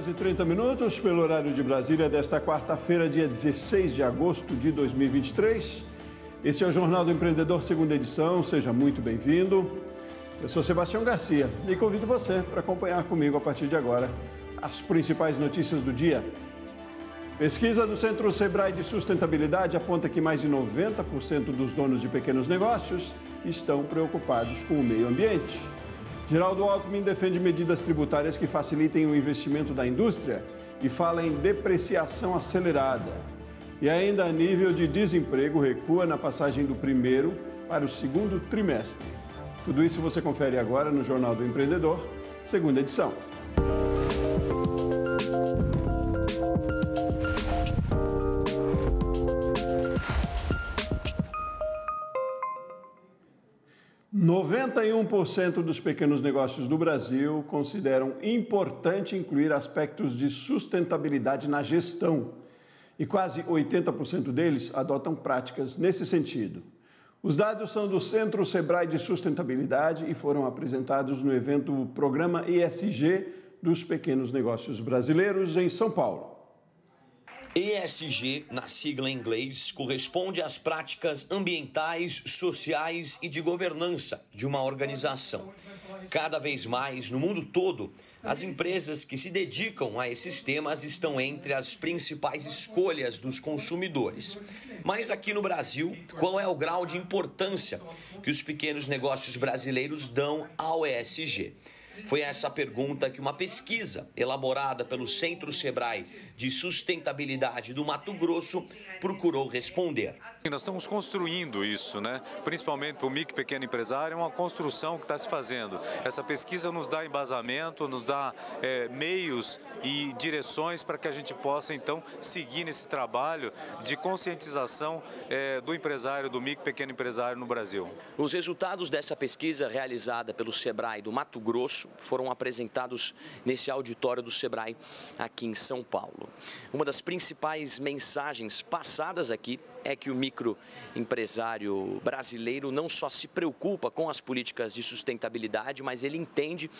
horas e 30 minutos, pelo horário de Brasília, desta quarta-feira, dia 16 de agosto de 2023. Este é o Jornal do Empreendedor, segunda edição. Seja muito bem-vindo. Eu sou Sebastião Garcia e convido você para acompanhar comigo a partir de agora as principais notícias do dia. Pesquisa do Centro Sebrae de Sustentabilidade aponta que mais de 90% dos donos de pequenos negócios estão preocupados com o meio ambiente. Geraldo Alckmin defende medidas tributárias que facilitem o investimento da indústria e fala em depreciação acelerada. E ainda a nível de desemprego recua na passagem do primeiro para o segundo trimestre. Tudo isso você confere agora no Jornal do Empreendedor, segunda edição. – 91% dos pequenos negócios do Brasil consideram importante incluir aspectos de sustentabilidade na gestão e quase 80% deles adotam práticas nesse sentido. Os dados são do Centro Sebrae de Sustentabilidade e foram apresentados no evento Programa ESG dos Pequenos Negócios Brasileiros em São Paulo. ESG, na sigla em inglês, corresponde às práticas ambientais, sociais e de governança de uma organização. Cada vez mais, no mundo todo, as empresas que se dedicam a esses temas estão entre as principais escolhas dos consumidores. Mas aqui no Brasil, qual é o grau de importância que os pequenos negócios brasileiros dão ao ESG? Foi essa pergunta que uma pesquisa elaborada pelo Centro Sebrae de Sustentabilidade do Mato Grosso procurou responder. Nós estamos construindo isso, né? Principalmente para o micro e pequeno empresário, é uma construção que está se fazendo. Essa pesquisa nos dá embasamento, nos dá meios e direções para que a gente possa, então, seguir nesse trabalho de conscientização do empresário, do micro e pequeno empresário no Brasil. Os resultados dessa pesquisa realizada pelo Sebrae do Mato Grosso foram apresentados nesse auditório do Sebrae aqui em São Paulo. Uma das principais mensagens passadas aqui é que o microempresário brasileiro não só se preocupa com as políticas de sustentabilidade, mas ele entende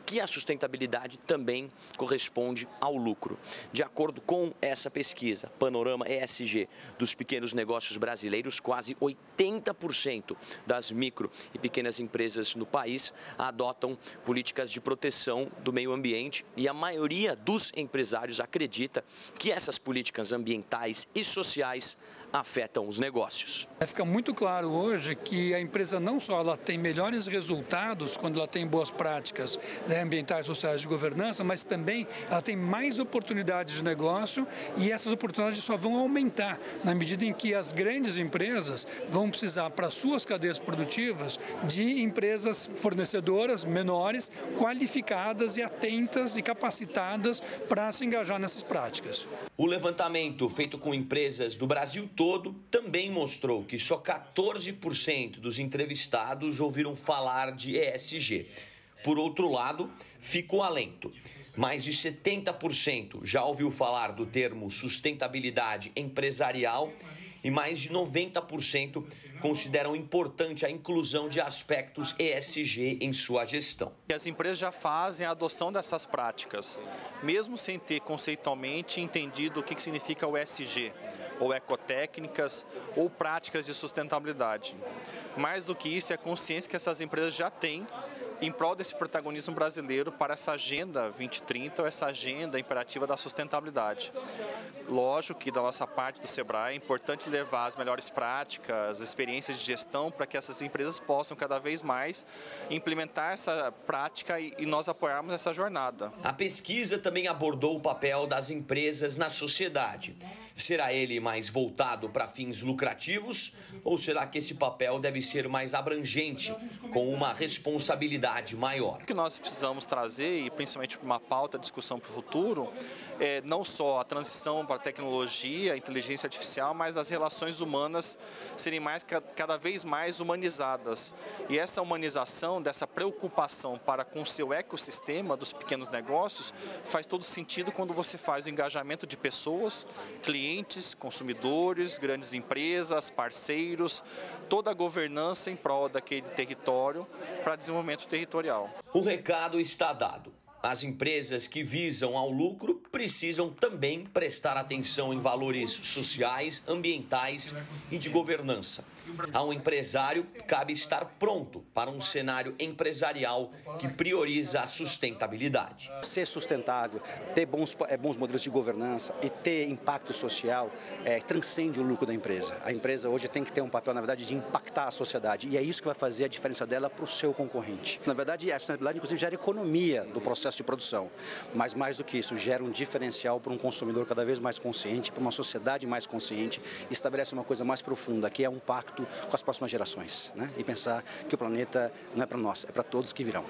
que a sustentabilidade também corresponde ao lucro. De acordo com essa pesquisa, Panorama ESG dos pequenos negócios brasileiros, quase 80% das micro e pequenas empresas no país adotam políticas de proteção do meio ambiente e a maioria dos empresários acredita que essas políticas ambientais e sociais afetam os negócios. Fica muito claro hoje que a empresa não só ela tem melhores resultados quando ela tem boas práticas ambientais, sociais de governança, mas também ela tem mais oportunidades de negócio e essas oportunidades só vão aumentar na medida em que as grandes empresas vão precisar para suas cadeias produtivas de empresas fornecedoras menores, qualificadas e atentas e capacitadas para se engajar nessas práticas. O levantamento feito com empresas do Brasil todo também mostrou que só 14% dos entrevistados ouviram falar de ESG. Por outro lado, ficou alento. Mais de 70% já ouviu falar do termo sustentabilidade empresarial e mais de 90% consideram importante a inclusão de aspectos ESG em sua gestão. As empresas já fazem a adoção dessas práticas, mesmo sem ter conceitualmente entendido o que significa o ESG, ou ecotécnicas, ou práticas de sustentabilidade. Mais do que isso, é a consciência que essas empresas já têm em prol desse protagonismo brasileiro para essa Agenda 2030, ou essa agenda imperativa da sustentabilidade. Lógico que da nossa parte do Sebrae é importante levar as melhores práticas, experiências de gestão para que essas empresas possam cada vez mais implementar essa prática e nós apoiarmos essa jornada. A pesquisa também abordou o papel das empresas na sociedade. Será ele mais voltado para fins lucrativos ou será que esse papel deve ser mais abrangente, com uma responsabilidade maior? O que nós precisamos trazer, e principalmente uma pauta de discussão para o futuro, é não só a transição para a tecnologia, a inteligência artificial, mas as relações humanas serem cada vez mais humanizadas. E essa humanização, dessa preocupação para com o seu ecossistema dos pequenos negócios, faz todo sentido quando você faz o engajamento de pessoas, clientes, consumidores, grandes empresas, parceiros, toda a governança em prol daquele território para desenvolvimento territorial. O recado está dado. As empresas que visam ao lucro precisam também prestar atenção em valores sociais, ambientais e de governança. Ao empresário, cabe estar pronto para um cenário empresarial que prioriza a sustentabilidade. Ser sustentável, ter bons modelos de governança e ter impacto social transcende o lucro da empresa. A empresa hoje tem que ter um papel, na verdade, de impactar a sociedade, e é isso que vai fazer a diferença dela para o seu concorrente. Na verdade, a sustentabilidade, inclusive, gera economia do processo de produção, mas mais do que isso, gera um diferencial para um consumidor cada vez mais consciente, para uma sociedade mais consciente, e estabelece uma coisa mais profunda, que é um pacto com as próximas gerações, né? E pensar que o planeta não é para nós, é para todos que virão.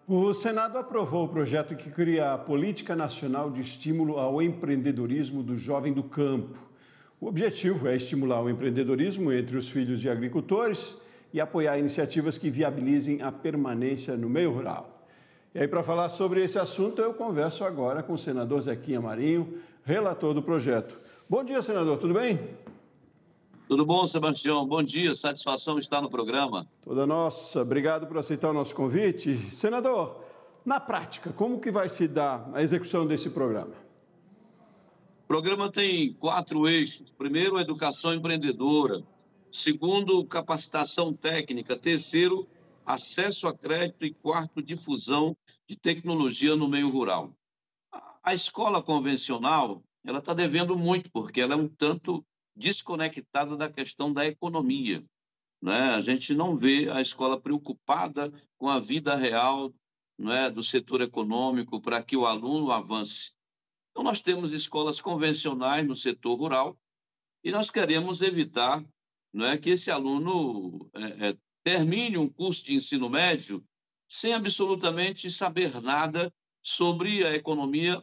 O Senado aprovou o projeto que cria a Política Nacional de Estímulo ao Empreendedorismo do Jovem do Campo. O objetivo é estimular o empreendedorismo entre os filhos de agricultores e apoiar iniciativas que viabilizem a permanência no meio rural. E aí, para falar sobre esse assunto, eu converso agora com o senador Zequinha Marinho, relator do projeto. Bom dia, senador, tudo bem? Tudo bom, Sebastião? Bom dia, satisfação estar no programa. Toda nossa, obrigado por aceitar o nosso convite. Senador, na prática, como que vai se dar a execução desse programa? O programa tem 4 eixos. Primeiro, educação empreendedora. Segundo, capacitação técnica. Terceiro, acesso a crédito. E quarto, difusão de tecnologia no meio rural. A escola convencional, ela está devendo muito, porque ela é um tanto desconectada da questão da economia, né? A gente não vê a escola preocupada com a vida real, né, do setor econômico para que o aluno avance. Então, nós temos escolas convencionais no setor rural e nós queremos evitar, né, que esse aluno termine um curso de ensino médio sem absolutamente saber nada sobre a economia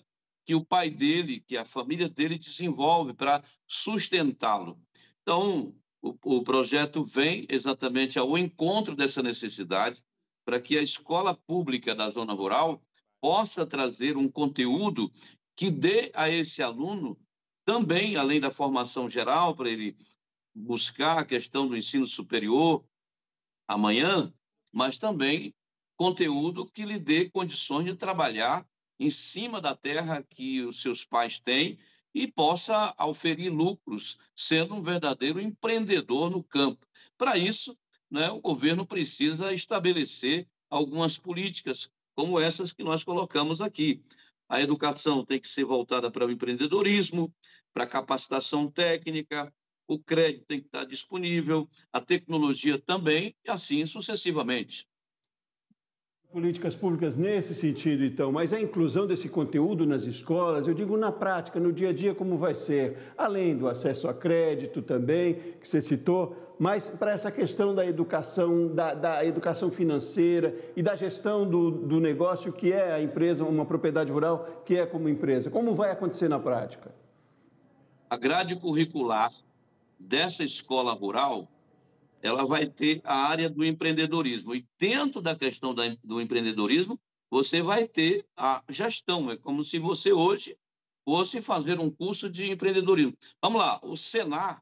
que o pai dele, que a família dele desenvolve para sustentá-lo. Então, o projeto vem exatamente ao encontro dessa necessidade para que a escola pública da zona rural possa trazer um conteúdo que dê a esse aluno também, além da formação geral, para ele buscar a questão do ensino superior amanhã, mas também conteúdo que lhe dê condições de trabalhar em cima da terra que os seus pais têm e possa auferir lucros, sendo um verdadeiro empreendedor no campo. Para isso, né, o governo precisa estabelecer algumas políticas, como essas que nós colocamos aqui. A educação tem que ser voltada para o empreendedorismo, para a capacitação técnica, o crédito tem que estar disponível, a tecnologia também, e assim sucessivamente. Políticas públicas nesse sentido, então, mas a inclusão desse conteúdo nas escolas, eu digo na prática, no dia a dia, como vai ser? Além do acesso a crédito também, que você citou, mas para essa questão da educação, da educação financeira e da gestão do negócio que é a empresa, uma propriedade rural que é como empresa. Como vai acontecer na prática? A grade curricular dessa escola rural, ela vai ter a área do empreendedorismo. E dentro da questão do empreendedorismo, você vai ter a gestão. É como se você hoje fosse fazer um curso de empreendedorismo. Vamos lá, o Senar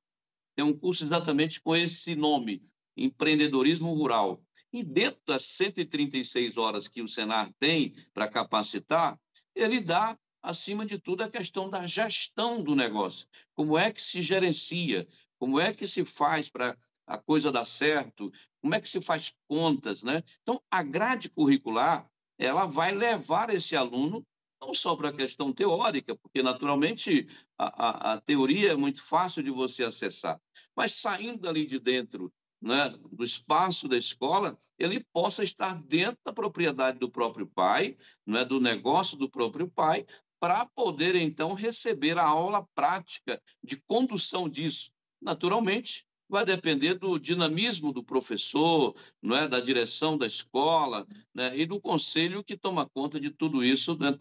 tem um curso exatamente com esse nome, Empreendedorismo Rural. E dentro das 136 horas que o Senar tem para capacitar, ele dá, acima de tudo, a questão da gestão do negócio. Como é que se gerencia, como é que se faz para a coisa dar certo, como é que se faz contas, né? Então, a grade curricular, ela vai levar esse aluno não só para a questão teórica, porque, naturalmente, a teoria é muito fácil de você acessar, mas saindo ali de dentro, né, do espaço da escola, ele possa estar dentro da propriedade do próprio pai, né, do negócio do próprio pai, para poder, então, receber a aula prática de condução disso. Naturalmente, vai depender do dinamismo do professor, não é? Da direção da escola, né? E do conselho que toma conta de tudo isso dentro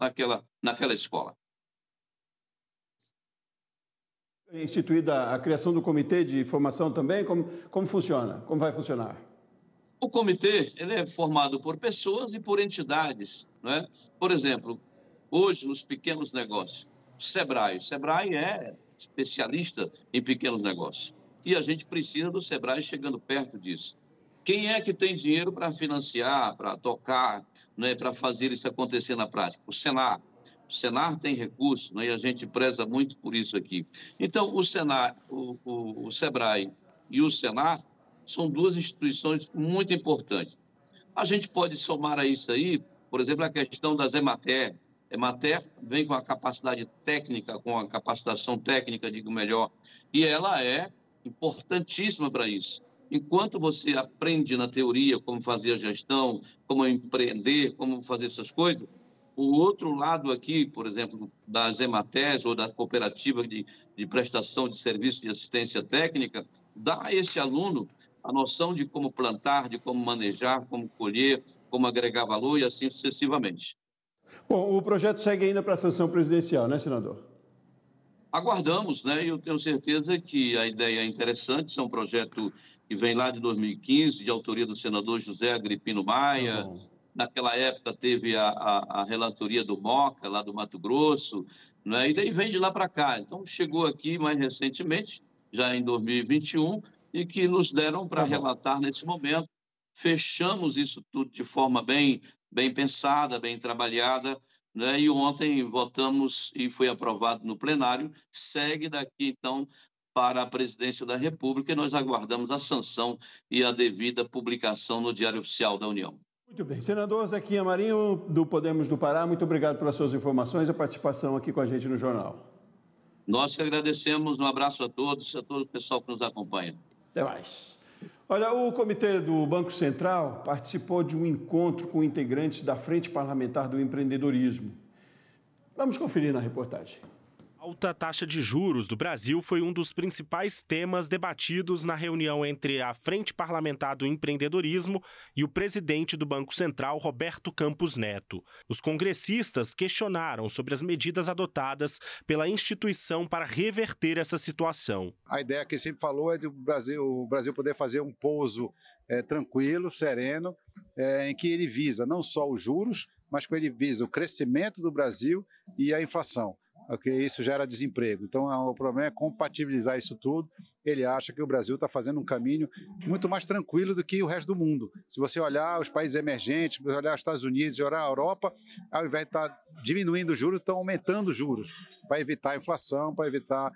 naquela escola. Instituída a criação do comitê de formação também, como funciona? Como vai funcionar? O comitê ele é formado por pessoas e por entidades, não é? Por exemplo, hoje nos pequenos negócios, o Sebrae é especialista em pequenos negócios. E a gente precisa do Sebrae chegando perto disso. Quem é que tem dinheiro para financiar, para tocar, né, para fazer isso acontecer na prática? O Senar. O Senar tem recursos, né, e a gente preza muito por isso aqui. Então, o Senar, o SEBRAE e o Senar são duas instituições muito importantes. A gente pode somar a isso aí, por exemplo, a questão das Emater. Emater vem com a capacidade técnica, com a capacitação técnica, digo melhor, e ela é importantíssima para isso. Enquanto você aprende na teoria como fazer a gestão, como empreender, como fazer essas coisas, o outro lado aqui, por exemplo, das Emater ou da cooperativa de prestação de serviço de assistência técnica, dá a esse aluno a noção de como plantar, de como manejar, como colher, como agregar valor e assim sucessivamente. Bom, o projeto segue ainda para a sanção presidencial, né, senador? Aguardamos, né? Eu tenho certeza que a ideia é interessante. Isso é um projeto que vem lá de 2015, de autoria do senador José Agripino Maia. Naquela época teve a relatoria do MOCA, lá do Mato Grosso, né? E daí vem de lá para cá. Então, chegou aqui mais recentemente, já em 2021, e que nos deram para relatar nesse momento. Fechamos isso tudo de forma bem pensada, bem trabalhada, né? E ontem votamos e foi aprovado no plenário. Segue daqui, então, para a presidência da República e nós aguardamos a sanção e a devida publicação no Diário Oficial da União. Muito bem. Senador Zequinha Marinho, do Podemos do Pará, muito obrigado pelas suas informações e a participação aqui com a gente no jornal. Nós que agradecemos. Um abraço a todo o pessoal que nos acompanha. Até mais. Olha, o Comitê do Banco Central participou de um encontro com integrantes da Frente Parlamentar do Empreendedorismo. Vamos conferir na reportagem. A alta taxa de juros do Brasil foi um dos principais temas debatidos na reunião entre a Frente Parlamentar do Empreendedorismo e o presidente do Banco Central, Roberto Campos Neto. Os congressistas questionaram sobre as medidas adotadas pela instituição para reverter essa situação. A ideia que ele sempre falou é de o Brasil poder fazer um pouso tranquilo, sereno, em que ele visa não só os juros, mas que ele visa o crescimento do Brasil e a inflação. Porque isso gera desemprego. Então, o problema é compatibilizar isso tudo. Ele acha que o Brasil está fazendo um caminho muito mais tranquilo do que o resto do mundo. Se você olhar os países emergentes, se você olhar os Estados Unidos, se olhar a Europa, ao invés de estar diminuindo os juros, estão aumentando os juros para evitar a inflação, para evitar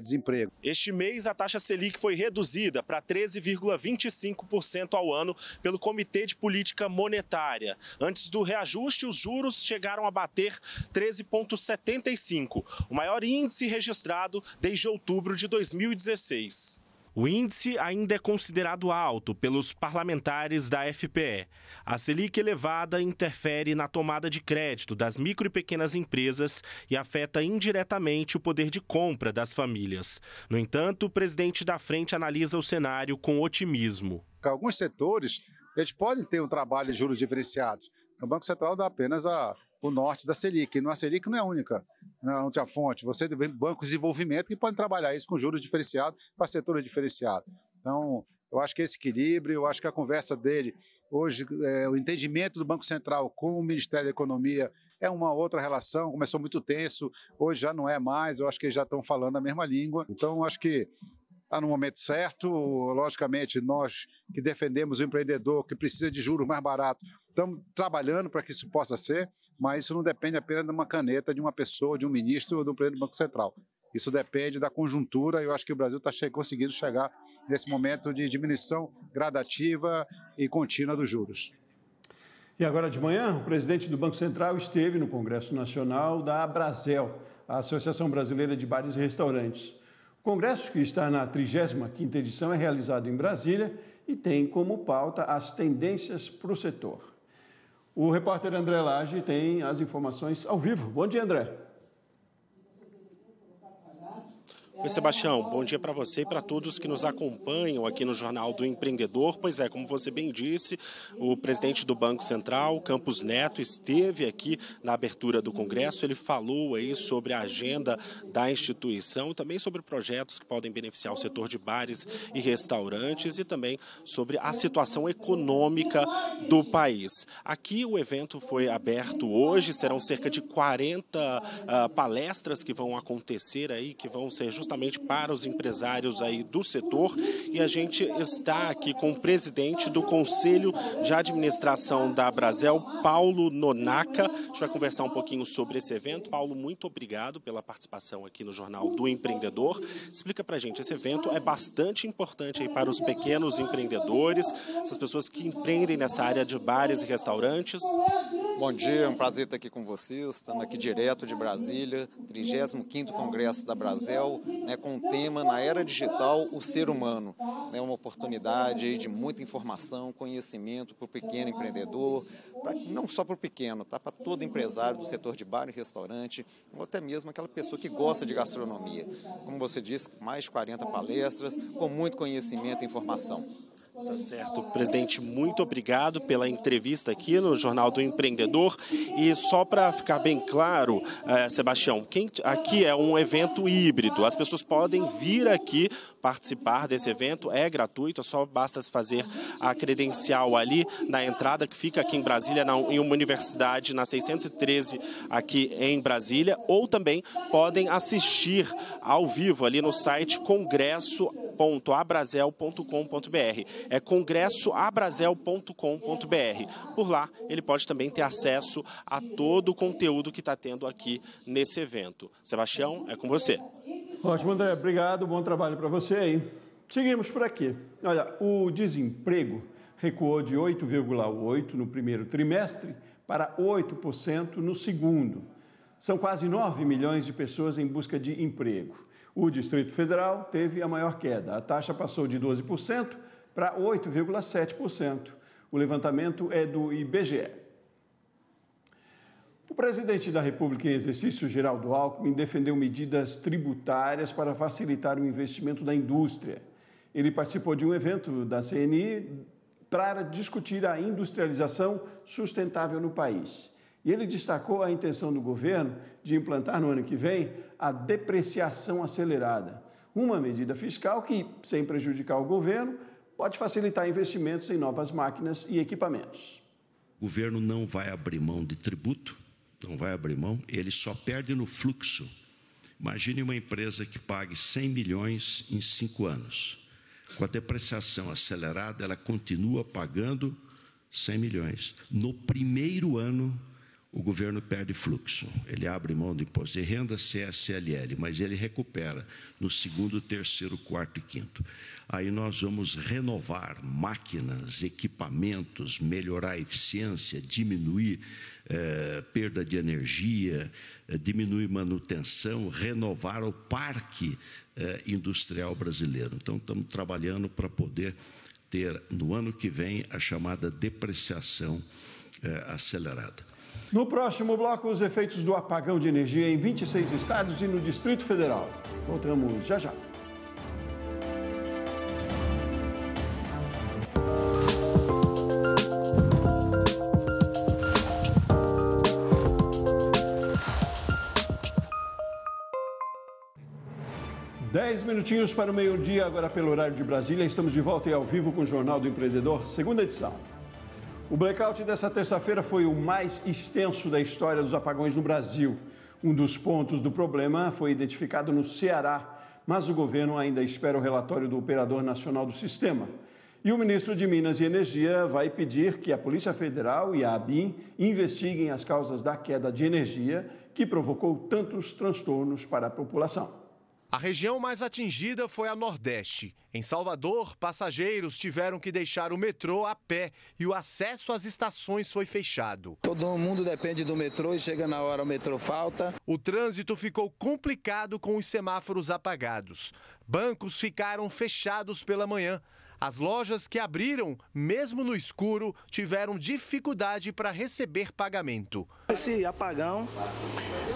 desemprego. Este mês, a taxa Selic foi reduzida para 13,25% ao ano pelo Comitê de Política Monetária. Antes do reajuste, os juros chegaram a bater 13,75%, o maior índice registrado desde outubro de 2016. O índice ainda é considerado alto pelos parlamentares da FPE. A Selic elevada interfere na tomada de crédito das micro e pequenas empresas e afeta indiretamente o poder de compra das famílias. No entanto, o presidente da frente analisa o cenário com otimismo. Alguns setores eles podem ter um trabalho de juros diferenciados. O Banco Central dá apenas o norte da Selic. A Selic não é única, não tem a fonte. Você tem bancos de desenvolvimento que podem trabalhar isso com juros diferenciados para setores diferenciados. Então, eu acho que esse equilíbrio, eu acho que a conversa dele, hoje, o entendimento do Banco Central com o Ministério da Economia é uma outra relação, começou muito tenso, hoje já não é mais, eu acho que eles já estão falando a mesma língua. Então, eu acho que está no momento certo. Logicamente, nós que defendemos o empreendedor, que precisa de juros mais baratos, estamos trabalhando para que isso possa ser, mas isso não depende apenas de uma caneta de uma pessoa, de um ministro ou do presidente do Banco Central. Isso depende da conjuntura e eu acho que o Brasil está conseguindo chegar nesse momento de diminuição gradativa e contínua dos juros. E agora de manhã, o presidente do Banco Central esteve no Congresso Nacional da Abrazel, a Associação Brasileira de Bares e Restaurantes. O congresso, que está na 35ª edição, é realizado em Brasília e tem como pauta as tendências para o setor. O repórter André Lage tem as informações ao vivo. Bom dia, André. Oi, Sebastião, bom dia para você e para todos que nos acompanham aqui no Jornal do Empreendedor. Pois é, como você bem disse, o presidente do Banco Central, Campos Neto, esteve aqui na abertura do Congresso. Ele falou aí sobre a agenda da instituição e também sobre projetos que podem beneficiar o setor de bares e restaurantes e também sobre a situação econômica do país. Aqui o evento foi aberto hoje, serão cerca de 40 palestras que vão acontecer aí, que vão ser justamente justamente para os empresários aí do setor. E a gente está aqui com o presidente do Conselho de Administração da Abrazel, Paulo Nonaka. A gente vai conversar um pouquinho sobre esse evento. Paulo, muito obrigado pela participação aqui no Jornal do Empreendedor. Explica pra gente, esse evento é bastante importante aí para os pequenos empreendedores, essas pessoas que empreendem nessa área de bares e restaurantes. Bom dia, é um prazer estar aqui com vocês. Estamos aqui direto de Brasília, 35º Congresso da Abrazel, com o tema Na Era Digital, o Ser Humano. É uma oportunidade aí de muita informação, conhecimento para o pequeno empreendedor, não só para o pequeno, tá? Para todo empresário do setor de bar e restaurante, ou até mesmo aquela pessoa que gosta de gastronomia. Como você disse, mais de 40 palestras, com muito conhecimento e informação. Tá certo, presidente, muito obrigado pela entrevista aqui no Jornal do Empreendedor. E só para ficar bem claro, Sebastião, aqui é um evento híbrido, as pessoas podem vir aqui participar desse evento, é gratuito, só basta se fazer a credencial ali na entrada, que fica aqui em Brasília, em uma universidade, na 613 aqui em Brasília, ou também podem assistir ao vivo ali no site congresso.abrazel.com.br. É congressoabrazel.com.br. Por lá, ele pode também ter acesso a todo o conteúdo que está tendo aqui nesse evento. Sebastião, é com você. Ótimo, André. Obrigado. Bom trabalho para você aí. Seguimos por aqui. Olha, o desemprego recuou de 8,8% no primeiro trimestre para 8% no segundo. São quase 9 milhões de pessoas em busca de emprego. O Distrito Federal teve a maior queda. A taxa passou de 12% para 8,7%. O levantamento é do IBGE. O presidente da República em exercício, Geraldo Alckmin, defendeu medidas tributárias para facilitar o investimento da indústria. Ele participou de um evento da CNI para discutir a industrialização sustentável no país. E ele destacou a intenção do governo de implantar no ano que vem a depreciação acelerada, uma medida fiscal que, sem prejudicar o governo, pode facilitar investimentos em novas máquinas e equipamentos. O governo não vai abrir mão de tributo, não vai abrir mão, ele só perde no fluxo. Imagine uma empresa que pague 100 milhões em 5 anos. Com a depreciação acelerada, ela continua pagando 100 milhões. No primeiro ano, o governo perde fluxo. Ele abre mão do imposto de renda, CSLL, mas ele recupera no segundo, terceiro, quarto e quinto. Aí nós vamos renovar máquinas, equipamentos, melhorar a eficiência, diminuir perda de energia, diminuir manutenção, renovar o parque industrial brasileiro. Então, estamos trabalhando para poder ter, no ano que vem, a chamada depreciação acelerada. No próximo bloco, os efeitos do apagão de energia em 26 estados e no Distrito Federal. Voltamos já já. Dez minutinhos para o meio-dia, agora pelo horário de Brasília. Estamos de volta e ao vivo com o Jornal do Empreendedor, segunda edição. O blackout dessa terça-feira foi o mais extenso da história dos apagões no Brasil. Um dos pontos do problema foi identificado no Ceará, mas o governo ainda espera o relatório do Operador Nacional do Sistema. E o ministro de Minas e Energia vai pedir que a Polícia Federal e a ABIN investiguem as causas da queda de energia que provocou tantos transtornos para a população. A região mais atingida foi a Nordeste. Em Salvador, passageiros tiveram que deixar o metrô a pé e o acesso às estações foi fechado. Todo mundo depende do metrô e chega na hora o metrô falta. O trânsito ficou complicado com os semáforos apagados. Bancos ficaram fechados pela manhã. As lojas que abriram, mesmo no escuro, tiveram dificuldade para receber pagamento. Esse apagão,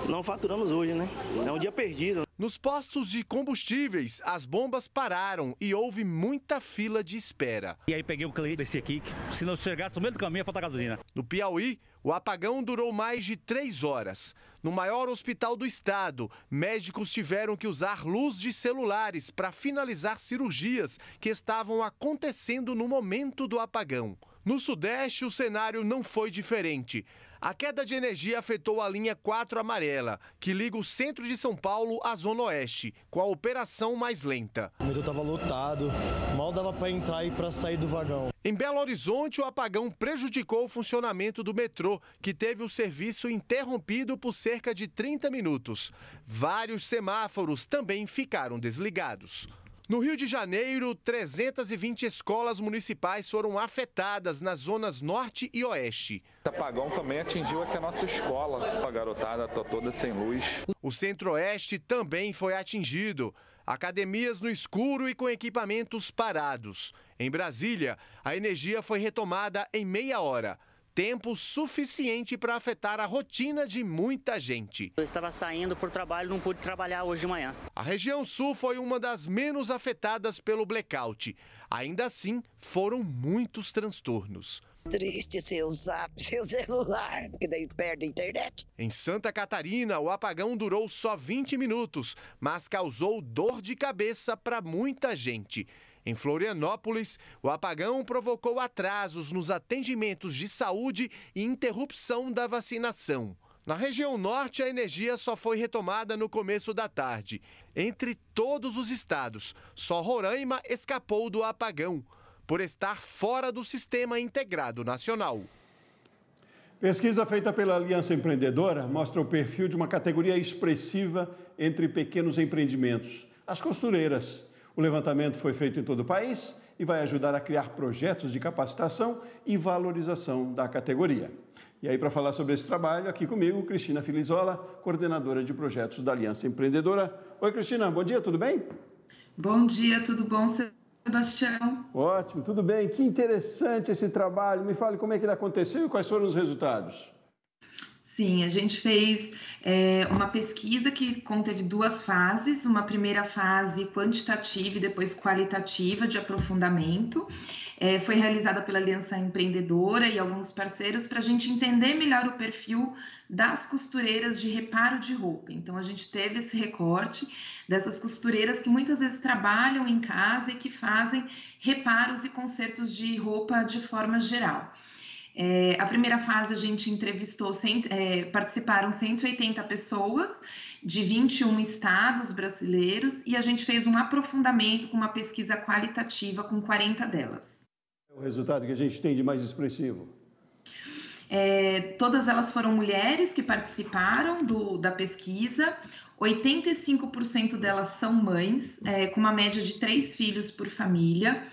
não faturamos hoje, né? É um dia perdido. Nos postos de combustíveis, as bombas pararam e houve muita fila de espera. E aí peguei um cliente desse aqui, que se não chegasse no meio do caminho ia faltar gasolina. No Piauí, o apagão durou mais de 3 horas. No maior hospital do estado, médicos tiveram que usar luz de celulares para finalizar cirurgias que estavam acontecendo no momento do apagão. No Sudeste, o cenário não foi diferente. A queda de energia afetou a linha 4 amarela, que liga o centro de São Paulo à Zona Oeste, com a operação mais lenta. O metrô estava lotado, mal dava para entrar e para sair do vagão. Em Belo Horizonte, o apagão prejudicou o funcionamento do metrô, que teve o serviço interrompido por cerca de 30 minutos. Vários semáforos também ficaram desligados. No Rio de Janeiro, 320 escolas municipais foram afetadas nas zonas norte e oeste. O apagão também atingiu aqui a nossa escola. A garotada está toda sem luz. O centro-oeste também foi atingido. Academias no escuro e com equipamentos parados. Em Brasília, a energia foi retomada em meia hora. Tempo suficiente para afetar a rotina de muita gente. Eu estava saindo para o trabalho, não pude trabalhar hoje de manhã. A região sul foi uma das menos afetadas pelo blackout. Ainda assim, foram muitos transtornos. Triste seu zap, seu celular, porque daí perde a internet. Em Santa Catarina, o apagão durou só 20 minutos, mas causou dor de cabeça para muita gente. Em Florianópolis, o apagão provocou atrasos nos atendimentos de saúde e interrupção da vacinação. Na região norte, a energia só foi retomada no começo da tarde. Entre todos os estados, só Roraima escapou do apagão, por estar fora do Sistema Integrado Nacional. Pesquisa feita pela Aliança Empreendedora mostra o perfil de uma categoria expressiva entre pequenos empreendimentos, as costureiras. O levantamento foi feito em todo o país e vai ajudar a criar projetos de capacitação e valorização da categoria. E aí, para falar sobre esse trabalho, aqui comigo, Cristina Filizola, coordenadora de projetos da Aliança Empreendedora. Oi, Cristina, bom dia, tudo bem? Bom dia, tudo bom, Sebastião? Ótimo, tudo bem. Que interessante esse trabalho. Me fale como é que ele aconteceu e quais foram os resultados. Sim, a gente fez uma pesquisa que conteve duas fases, uma primeira fase quantitativa e depois qualitativa de aprofundamento. Foi realizada pela Aliança Empreendedora e alguns parceiros para a gente entender melhor o perfil das costureiras de reparo de roupa. Então, a gente teve esse recorte dessas costureiras que muitas vezes trabalham em casa e que fazem reparos e consertos de roupa de forma geral. A primeira fase a gente entrevistou, participaram 180 pessoas de 21 estados brasileiros e a gente fez um aprofundamento com uma pesquisa qualitativa com 40 delas. O resultado que a gente tem de mais expressivo? Todas elas foram mulheres que participaram da pesquisa, 85% delas são mães, com uma média de 3 filhos por família.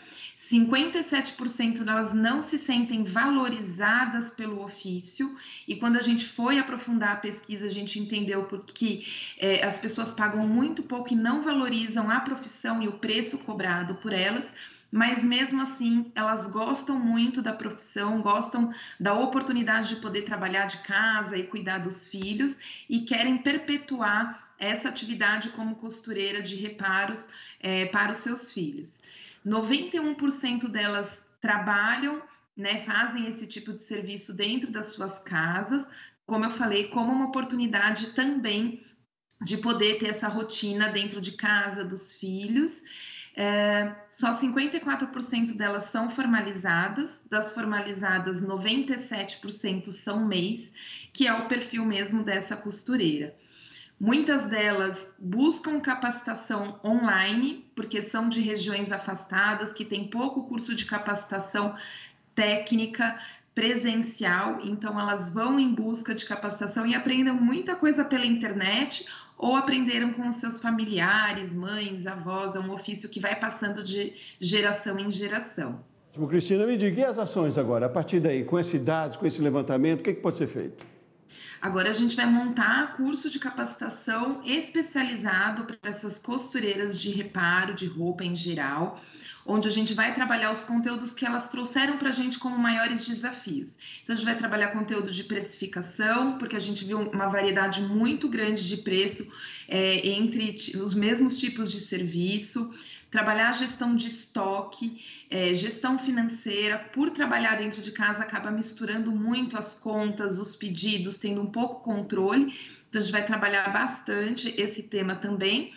57% delas não se sentem valorizadas pelo ofício e quando a gente foi aprofundar a pesquisa, a gente entendeu porque as pessoas pagam muito pouco e não valorizam a profissão e o preço cobrado por elas, mas mesmo assim elas gostam muito da profissão, gostam da oportunidade de poder trabalhar de casa e cuidar dos filhos e querem perpetuar essa atividade como costureira de reparos para os seus filhos. 91% delas trabalham, fazem esse tipo de serviço dentro das suas casas, como eu falei, como uma oportunidade também de poder ter essa rotina dentro de casa dos filhos. Só 54% delas são formalizadas, das formalizadas 97% são MEIs, que é o perfil mesmo dessa costureira. Muitas delas buscam capacitação online, porque são de regiões afastadas, que tem pouco curso de capacitação técnica, presencial, então elas vão em busca de capacitação e aprendem muita coisa pela internet ou aprenderam com os seus familiares, mães, avós, é um ofício que vai passando de geração em geração. Cristina, me diga, e as ações agora? A partir daí, com esses dados, com esse levantamento, o que pode ser feito? Agora a gente vai montar curso de capacitação especializado para essas costureiras de reparo de roupa em geral, onde a gente vai trabalhar os conteúdos que elas trouxeram para a gente como maiores desafios. Então a gente vai trabalhar conteúdo de precificação, porque a gente viu uma variedade muito grande de preço entre os mesmos tipos de serviço, trabalhar a gestão de estoque, gestão financeira. Por trabalhar dentro de casa, acaba misturando muito as contas, os pedidos, tendo um pouco controle. Então, a gente vai trabalhar bastante esse tema também.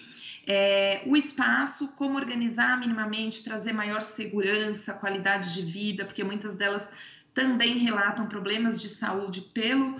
O espaço, como organizar minimamente, trazer maior segurança, qualidade de vida, porque muitas delas também relatam problemas de saúde pelo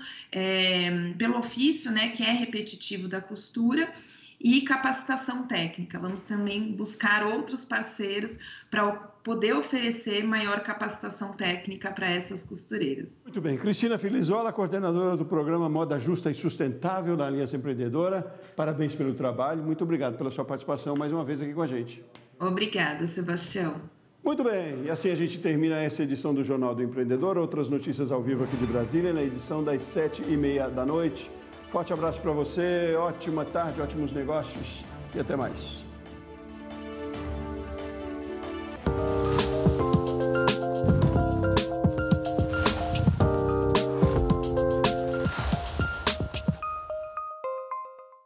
ofício, né, que é repetitivo da costura, e capacitação técnica. Vamos também buscar outros parceiros para poder oferecer maior capacitação técnica para essas costureiras. Muito bem. Cristina Filizola, coordenadora do programa Moda Justa e Sustentável da Aliança Empreendedora. Parabéns pelo trabalho. Muito obrigado pela sua participação mais uma vez aqui com a gente. Obrigada, Sebastião. Muito bem. E assim a gente termina essa edição do Jornal do Empreendedor. Outras notícias ao vivo aqui de Brasília, na edição das 7h30 da noite. Forte abraço para você, ótima tarde, ótimos negócios e até mais.